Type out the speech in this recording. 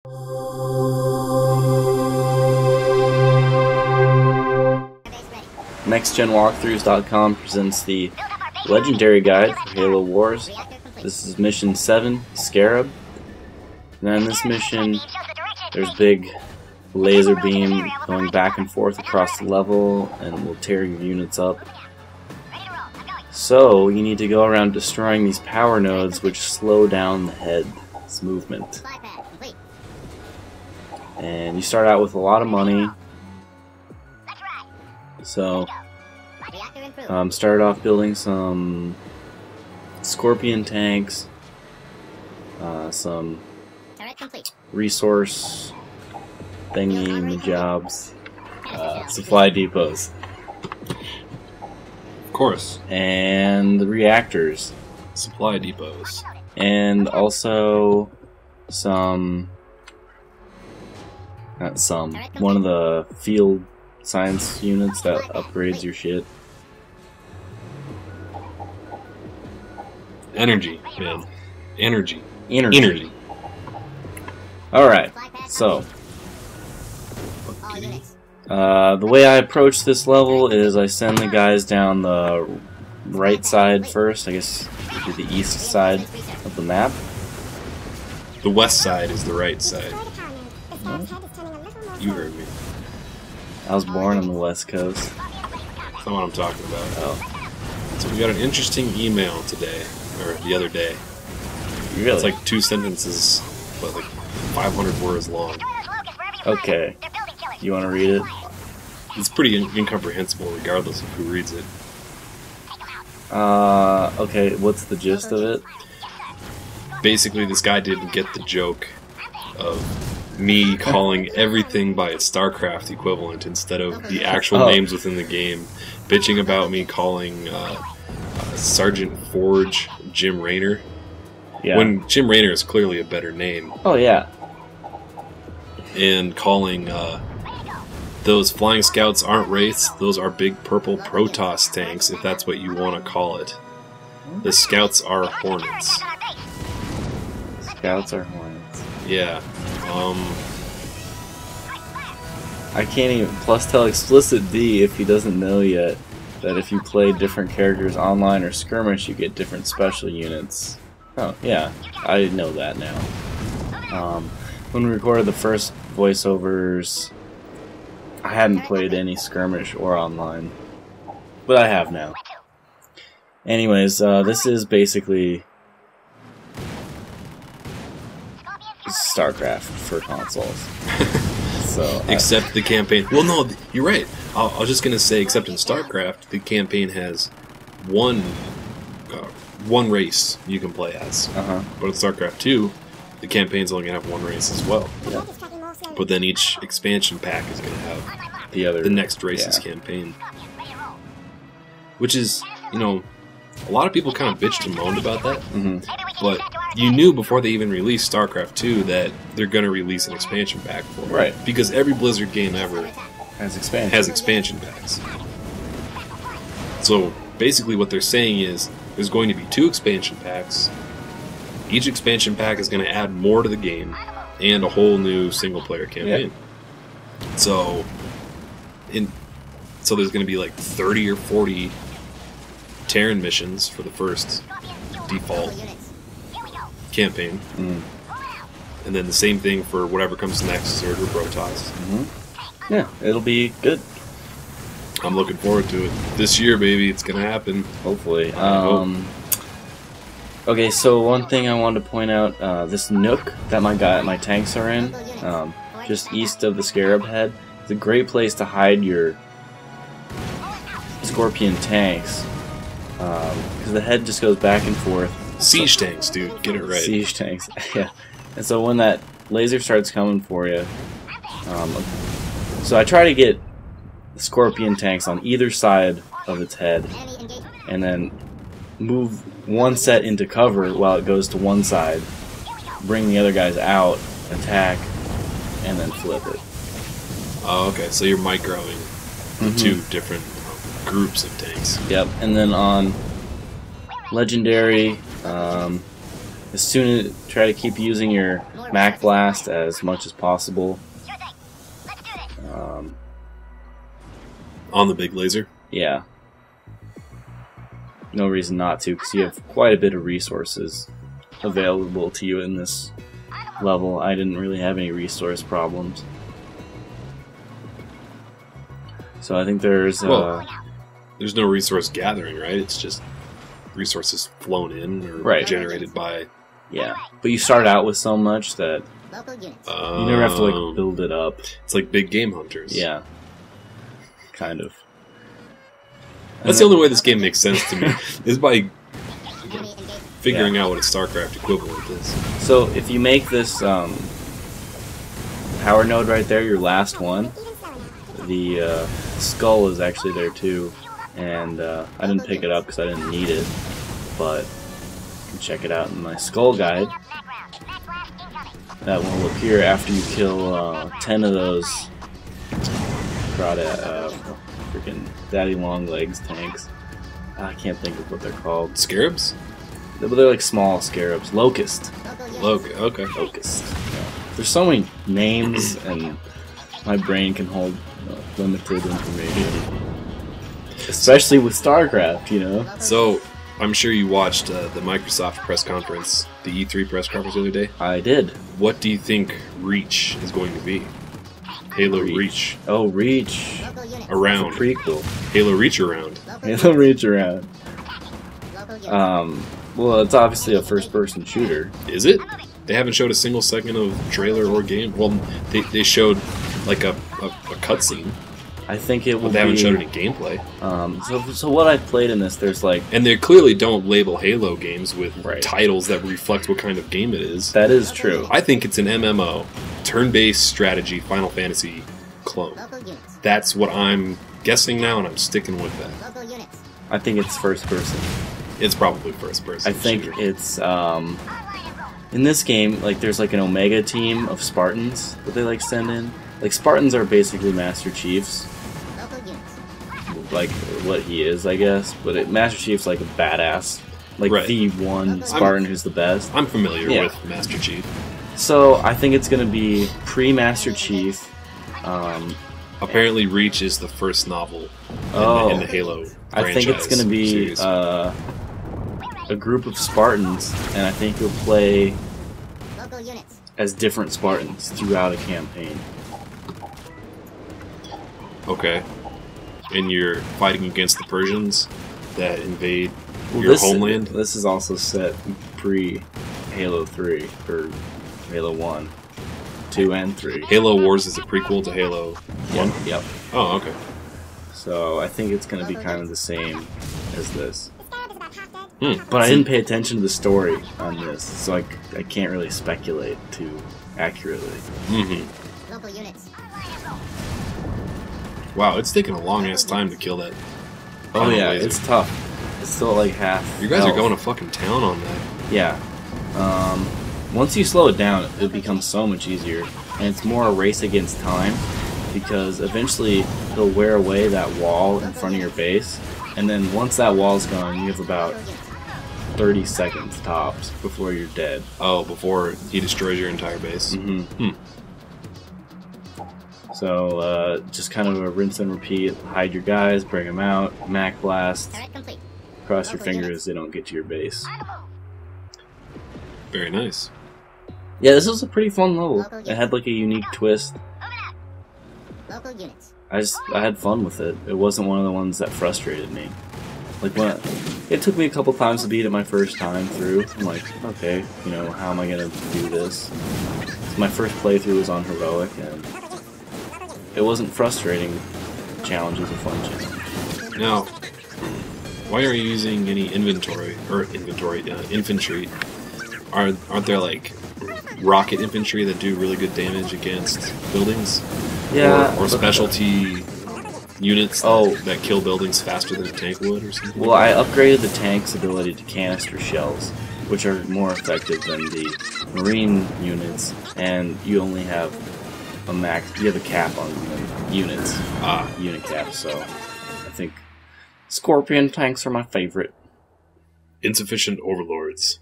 NextGenWalkthroughs.com presents the Legendary Guide for Halo Wars. This is Mission 7, Scarab. Now in this mission, there's big laser beam going back and forth across the level and will tear your units up. So you need to go around destroying these power nodes which slow down the head's movement. And you start out with a lot of money. So started off building some Scorpion tanks, some resource thingy jobs, supply depots, of course, and the reactors, supply depots, and also one of the field science units that upgrades your shit. Energy, man. Energy. Alright, so the way I approach this level is I send the guys down the right side first. I guess it'd be the east side of the map. The west side is the right side. You heard me. I was born on the west coast. That's not what I'm talking about. Oh. So we got an interesting email today, or the other day. Really? It's like 2 sentences, but like 500 words long. Okay. You want to read it? It's pretty incomprehensible regardless of who reads it. Okay, what's the gist of it? Basically, this guy didn't get the joke of me calling everything by its StarCraft equivalent instead of the actual names within the game. Bitching about me calling Sergeant Forge Jim Raynor. Yeah. When Jim Raynor is clearly a better name. Oh, yeah. And calling those flying scouts aren't wraiths, those are big purple Protoss tanks, if that's what you want to call it. The scouts are hornets. Scouts are hornets. Yeah. I can't even plus tell Explicit D if he doesn't know yet that if you play different characters online or skirmish, you get different special units. Oh, yeah, I know that now. When we recorded the first voiceovers, I hadn't played any skirmish or online, but I have now. Anyways, this is basically StarCraft for consoles. So, except the campaign. Well, no, you're right. I was just gonna say, except in StarCraft, the campaign has one race you can play as. But in StarCraft 2, the campaign's only gonna have one race as well. Yeah. But then each expansion pack is gonna have the next race's campaign, which is, you know, a lot of people kind of bitched and moaned about that. But you knew before they even released StarCraft 2 that they're going to release an expansion pack for it. Right. Because every Blizzard game ever has expansion packs. So basically what they're saying is there's going to be 2 expansion packs. Each expansion pack is going to add more to the game and a whole new single-player campaign. Yeah. So there's going to be like 30 or 40 Terran missions for the first default campaign, and then the same thing for whatever comes next, Zerg or Protoss. Yeah, it'll be good. I'm looking forward to it. This year, baby, it's gonna happen. Hopefully. Okay, so one thing I wanted to point out, this nook that my tanks are in, just east of the Scarab head, it's a great place to hide your Scorpion tanks, because the head just goes back and forth. Siege tanks, dude. Get it right. Siege tanks, yeah. And so when that laser starts coming for you, so I try to get the Scorpion tanks on either side of its head, and then move one set into cover while it goes to one side, bring the other guys out, attack, and then flip it. Oh, okay. So you're microing the 2 different groups of tanks. Yep. And then on Legendary, as soon as try to keep using your Mac Blast as much as possible. On the big laser? Yeah. No reason not to, because you have quite a bit of resources available to you in this level. I didn't really have any resource problems. So I think there's... there's no resource gathering, right? It's just resources flown in or generated by... Yeah, but you start out with so much that you never have to like build it up. It's like big game hunters. Yeah. Kind of. That's the only way this game makes sense to me, is by figuring out what a StarCraft equivalent is. So if you make this power node right there, your last one, the skull is actually there too, and I didn't pick it up because I didn't need it, but you can check it out in my skull guide. That one will appear after you kill 10 of those freaking Daddy Longlegs tanks. I can't think of what they're called. Scarabs? They're like small scarabs. Locust. Okay. Locust. Yeah. There's so many names, and my brain can hold limited information. Especially with StarCraft, you know? So, I'm sure you watched the Microsoft press conference, the E3 press conference the other day. I did. What do you think Reach is going to be? Halo Reach. Oh, Reach. Around. Prequel. Halo Reach Around. Halo Reach Around. Well, it's obviously a first-person shooter. Is it? They haven't showed a single second of trailer or game. Well, they showed like a cutscene. I think it will. But they haven't showed any gameplay. So what I've played in this, there's like, and they clearly don't label Halo games with titles that reflect what kind of game it is. That is true. I think it's an MMO, turn-based strategy, Final Fantasy clone. That's what I'm guessing now, and I'm sticking with that. I think it's first person. It's probably first person. I think it's in this game, like there's like an Omega team of Spartans that they like send in. Like Spartans are basically Master Chiefs. Like what he is, I guess. But Master Chief's like a badass. Like the one Spartan who's the best. I'm familiar with Master Chief. So I think it's going to be pre-Master Chief. Apparently Reach is the first novel in the Halo franchise. I think it's going to be a group of Spartans, and I think you'll play as different Spartans throughout a campaign. Okay. And you're fighting against the Persians that invade your homeland? This is also set pre-Halo 3, or Halo 1, 2, and 3. Halo Wars is a prequel to Halo 1? Yep. Oh, okay. So I think it's going to be kind of the same as this. But I didn't pay attention to the story on this, so I can't really speculate too accurately. Wow, it's taken a long-ass time to kill that. Oh yeah, laser. It's tough. It's still like half. You guys are going to fucking town on that. Yeah. Once you slow it down, it becomes so much easier. And it's more a race against time, because eventually he'll wear away that wall in front of your base, and then once that wall's gone, you have about 30 seconds tops before you're dead. Oh, before he destroys your entire base? So, just kind of a rinse and repeat. Hide your guys, bring them out, Mac Blast, cross your fingers they don't get to your base. Very nice. Yeah, this was a pretty fun level. It had like a unique twist. I had fun with it. It wasn't one of the ones that frustrated me. Like it took me a couple times to beat it my first time through. I'm like, okay, you know, how am I gonna do this? So my first playthrough was on Heroic, and it wasn't frustrating. The challenge was a fun challenge. Now, why are you using any infantry? Aren't there like rocket infantry that do really good damage against buildings? Yeah. Or specialty units that kill buildings faster than a tank would or something? Well, I upgraded the tank's ability to canister shells, which are more effective than the marine units, and you only have a max. You have a cap on units. Unit cap, so I think Scorpion tanks are my favorite. Insufficient overlords.